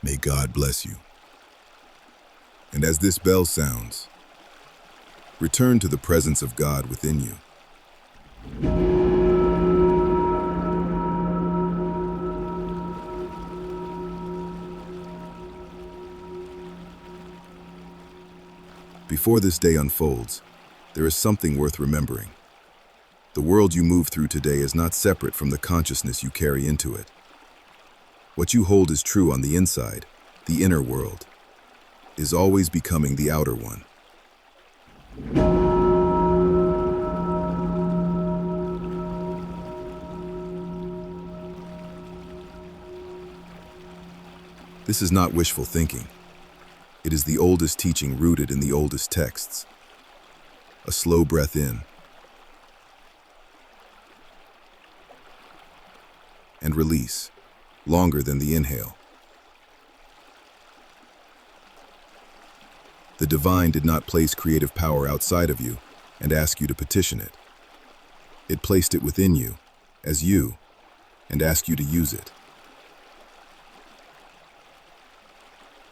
May God bless you. And as this bell sounds, return to the presence of God within you. Before this day unfolds, there is something worth remembering. The world you move through today is not separate from the consciousness you carry into it. What you hold is true on the inside, the inner world, is always becoming the outer one. This is not wishful thinking. It is the oldest teaching rooted in the oldest texts. A slow breath in, and release, longer than the inhale. The divine did not place creative power outside of you and ask you to petition it. It placed it within you, as you, and asked you to use it.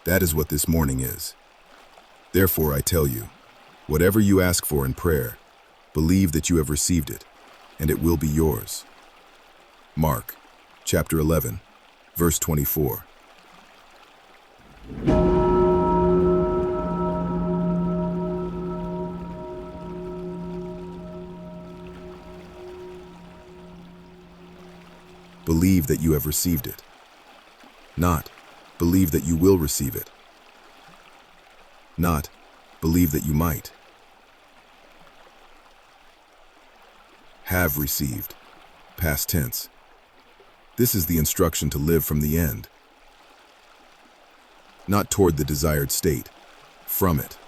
That is what this morning is. Therefore, I tell you, whatever you ask for in prayer, believe that you have received it, and it will be yours. Mark, chapter 11, verse 24. Believe that you have received it. Not, believe that you will receive it. Not, believe that you might. Have received, past tense. This is the instruction to live from the end. Not toward the desired state, from it.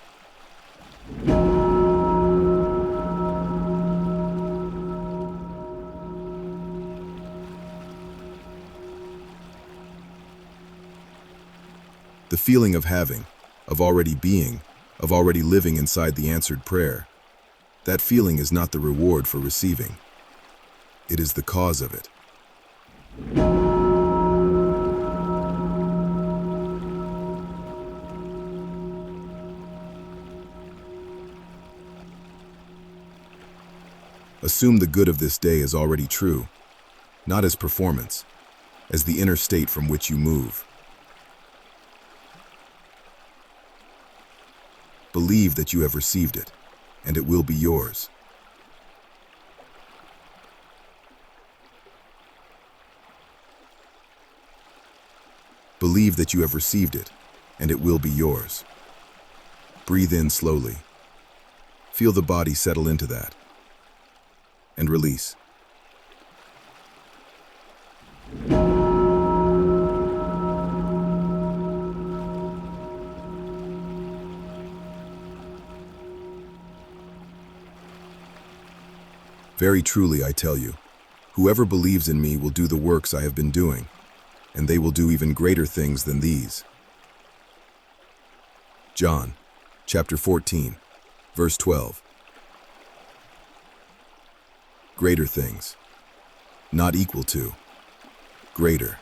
The feeling of having, of already being, of already living inside the answered prayer, that feeling is not the reward for receiving. It is the cause of it. Assume the good of this day is already true, not as performance, as the inner state from which you move. Believe that you have received it, and it will be yours. Believe that you have received it, and it will be yours. Breathe in slowly. Feel the body settle into that. And release. Very truly, I tell you, whoever believes in me will do the works I have been doing, and they will do even greater things than these. John, chapter 14, verse 12. Greater things, not equal to, greater.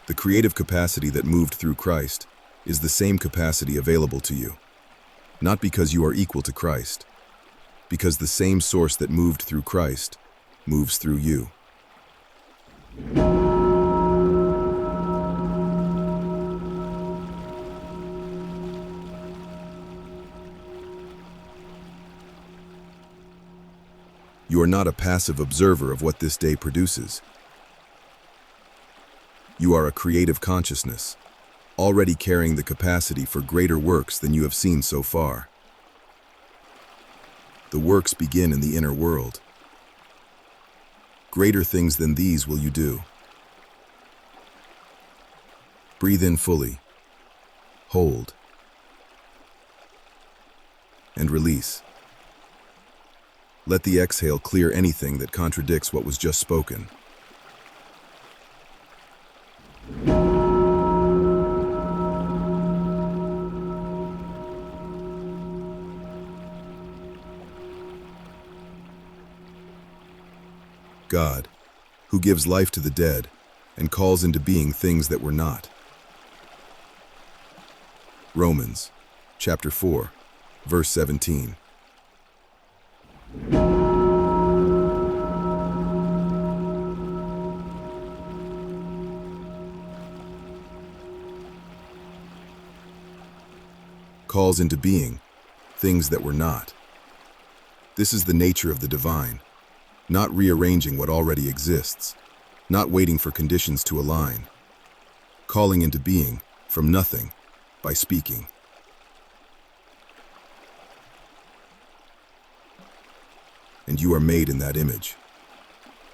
The creative capacity that moved through Christ is the same capacity available to you, not because you are equal to Christ, because the same source that moved through Christ moves through you. You are not a passive observer of what this day produces. You are a creative consciousness, already carrying the capacity for greater works than you have seen so far. The works begin in the inner world. Greater things than these will you do. Breathe in fully. Hold. And release. Let the exhale clear anything that contradicts what was just spoken. God, who gives life to the dead and calls into being things that were not, Romans, chapter 4, verse 17. Calls into being things that were not. This is the nature of the divine, not rearranging what already exists, not waiting for conditions to align, calling into being from nothing by speaking. And you are made in that image.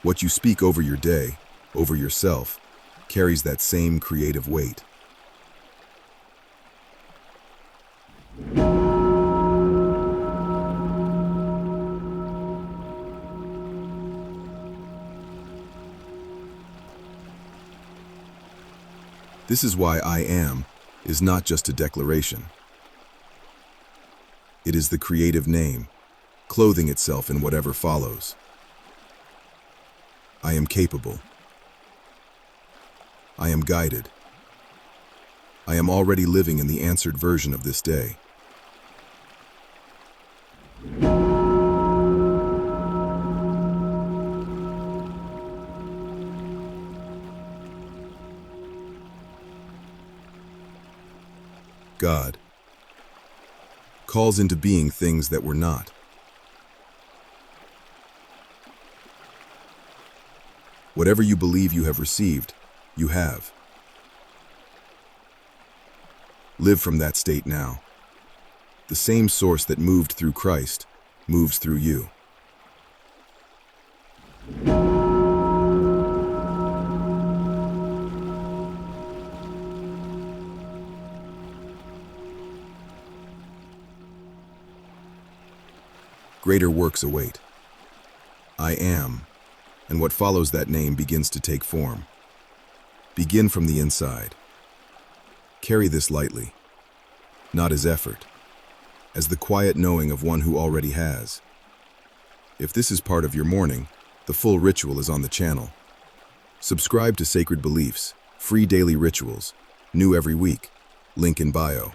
What you speak over your day, over yourself, carries that same creative weight. This is why I am is not just a declaration. It is the creative name, clothing itself in whatever follows. I am capable. I am guided. I am already living in the answered version of this day. God calls into being things that were not. Whatever you believe you have received, you have. Live from that state now. The same source that moved through Christ moves through you. Greater works await. I am, and what follows that name begins to take form. Begin from the inside. Carry this lightly, not as effort, as the quiet knowing of one who already has. If this is part of your morning, the full ritual is on the channel. Subscribe to Sacred Beliefs, free daily rituals, new every week. Link in bio.